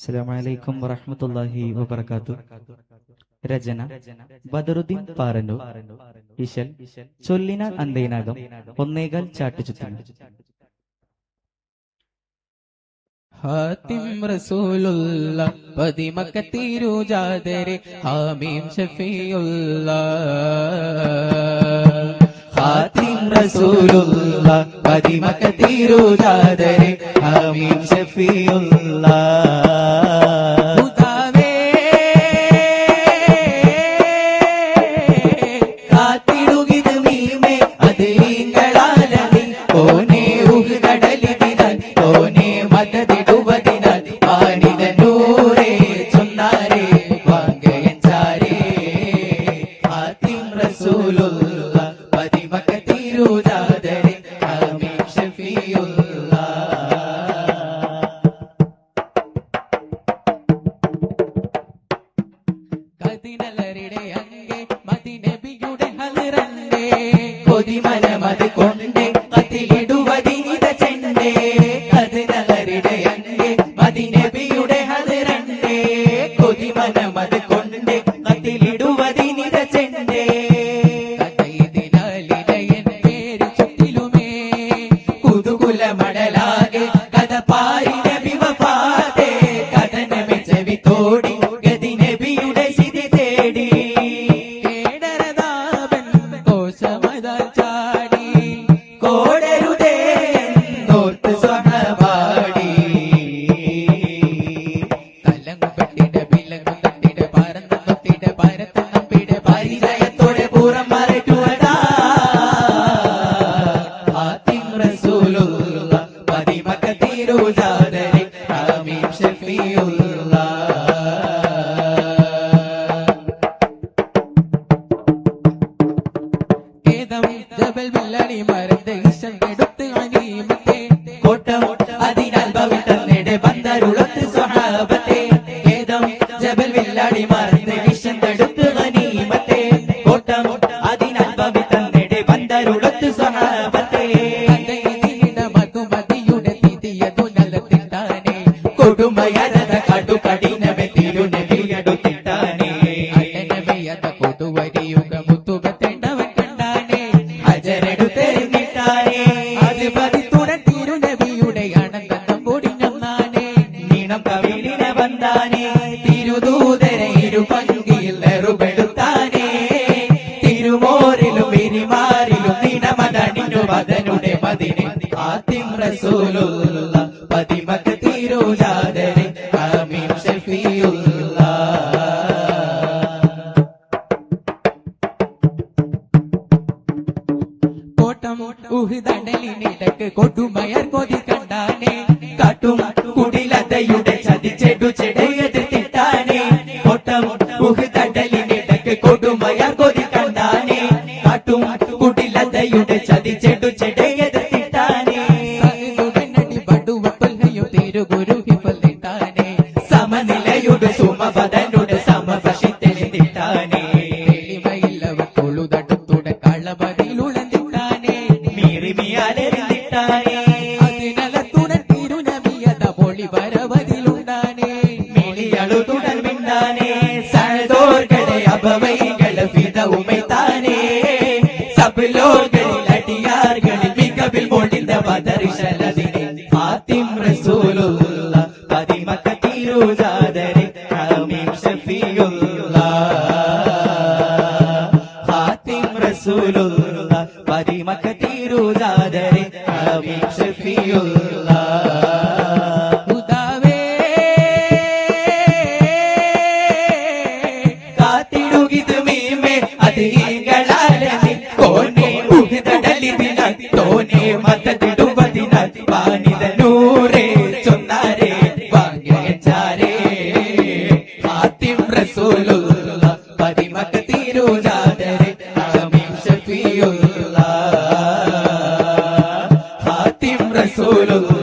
അസ്സലാമു അലൈക്കും വറഹ്മത്തുള്ളാഹി വബറകാതുഹു. രചന ബദറുദ്ദീൻ പാറന്നൂർ. ഇശൽ ചൊല്ലിനാൽ അന്തേനാകം ഒന്നേകാൽ ചാട്ടുചുറ്റുന്നു. ഹാത്തിം റസൂലുള്ള പതിമക്കത്തിരുജാദരെ ഹാമീം ഷഫീഉള്ള. ഹാത്തിം റസൂലുള്ള പതിമക്കത്തിരുജാദരെ ഹാമീം ഷഫീഉള്ള. കാത്തിടുകിത് മീമേ അത് ഈങ്കളാലി ഓനേ ഉഹുദടലിനാൽ ഓനേ മദദിടുവതിനാൽ ആനിത നൂറേ ചൊന്നാരേ വാങ്കയഞ്ചാരേ. ഹാത്തിം റസൂലുള്ള പതിമക്കത്തിരുജാദരെ ഹാമീം ഷഫീഉള്ള. കദിനലരുടെ അങ്ങേ മദിനബിയുടെ ഹൽറണ്ടേ കൊതിമനമത് കൊണ്ടേ കത്തിലിടുവതിനിത ചെണ്ടേ. കദിനലരുടെ അങ്ങേ മദിനബിയുടെ ഹൽറണ്ടേ കൊതിമനമത് കൊണ്ടേ കത്തിലിടുവതിനിത ചെണ്ടേ. കഥയിതിനാലിലയൻ പേര് ചുറ്റിലുമേ കുതുകുലമടലാകെ കഥ പാരി നബി വഫാത്തെ കഥനമെ ചെവി തോടി ഗതി നബിയുടെ സിതി തേടി. കേടരതാപൻ കോശമതാൽ ചാടി കോടരുതേ നോർത്ത് സ്വഹപാടി. തലങ്ങുകെട്ടിട വിലങ്ങുകെട്ടിട പരന്ന തൊട്ടിട പരത്തം പിട പരിചയത്തോടെ പൂരം മറയ്ക്കുവതാ. ഹാത്തിം റസൂലുള്ള പതിമക്കത്തിരുജാദരെ ഹാമീം ഷഫീഉള്ള. ഏതം ജബൽ വില്ലടി മരത്തെ ഈശൻ എടുത്ത് അനീമത്തെ കോട്ടം അതിനാൽ ഭവിതന്നെടെ ബന്ദരുളത്ത് സ്വഹാബത്തെ. ഏതം ജബൽ വില്ലടി മരത്തെ ഈശൻ എടുത്ത് അനീമത്തെ കോട്ടം അതിനാൽ ഭവിതന്നെടെ ബന്ദരുളത്ത് സ്വഹാബത്തെ. മധുമതിയുടെ തിഥിയതു നിലത്തിട്ടാനേ കൊടുമയരത കടുകടിനവെ തിരുനബിയടുത്തിട്ടാനേ. അടനവയത കൊടുവരിയുക മുത്തുകത്തേണ്ടവൻ കണ്ടാനേ ഹജരെടുത്തെറിഞ്ഞിട്ടാനേ. അത് പതിത്തുടൻ തിരുനബിയുടെ അണന്തം പൊടിഞ്ഞൊന്നാനേ നീണം കവിളിനെ വന്നാനേ. തിരുദൂതരെ ഇരുപങ്കിയിൽ എറുപെടുത്താനേ തിരുമോരിലും പെരുമാറിലും നീണമതണിഞ്ഞു മദനുടെ മദിനെ. ഹാത്തിം റസൂലുള്ള പതിമക്കത്തിരുജാദരെ ഹാമീം ഷഫീഉള്ള. കോട്ടം ഉഹുദടലിനിടക്ക് കൊടുമയർ കൊതി കണ്ടാനേ കാട്ടും കുടിലതയുടെ ചതിച്ചെടു ചെടയെതിർത്തിട്ടാനേ. കോട്ടം ഉഹുദടലിനിടക്ക് കൊടുമയർ കൊതി കണ്ടാനേ കാട്ടും കുടിലതയുടെ ചതിച്ചെടു ചെടയെതിർത്തിട്ടാനേ. ബടുവക്കൊല്ലയും തിരുഗുരു ഹിഫലിട്ടാനേ സമനിലയുടെ സുമപദനുടെ സമവശിത്തെളിട്ടാനേ. എളിമയില്ലവർ തൊഴുതടുത്തുടെ കളമതിലുളന്നിട്ടാനേ മീറിമിയാലെറിഞ്ഞിട്ടാനേ. അതിനലത്തുടൻ തിരുനബിയത പൊളി വരവതിലുണ്ടാനേ മിളിയളുതുടൻ മിണ്ടാനേ. സഴതോർകളെ അപവൈകളെ ഫിദവുമെത്താനേ സബ് ലോകളിൽ അടിയാർകളിൽ മികവിൽ മൊഴിந்த ബദറിശലതിനെ. ഹാത്തിം റസൂലുള്ള പതിമക്കത്തിരുജാദരെ ഹാമീം ഷഫീഉള്ള. ഹാത്തിം റസൂലുള്ള പതിമക്കത്തിരുജാദരെ ഹാമീം ഷഫീഉള്ള. കാത്തിടുകിത് മീമേ അത് ഈങ്കളാലി കോനേ ഉഹുദടലിനാൽ തോനേ മദദിടുവതിനാൽ വാനിത നൂറേ ചൊന്നാരേ വാങ്കയഞ്ചാരേ. ഹാത്തിം റസൂലുള്ള പതിമക്കത്തിരുജാദരെ ഹാമീം ഷഫീഉള്ള. ഹാത്തിം റസൂലുള്ള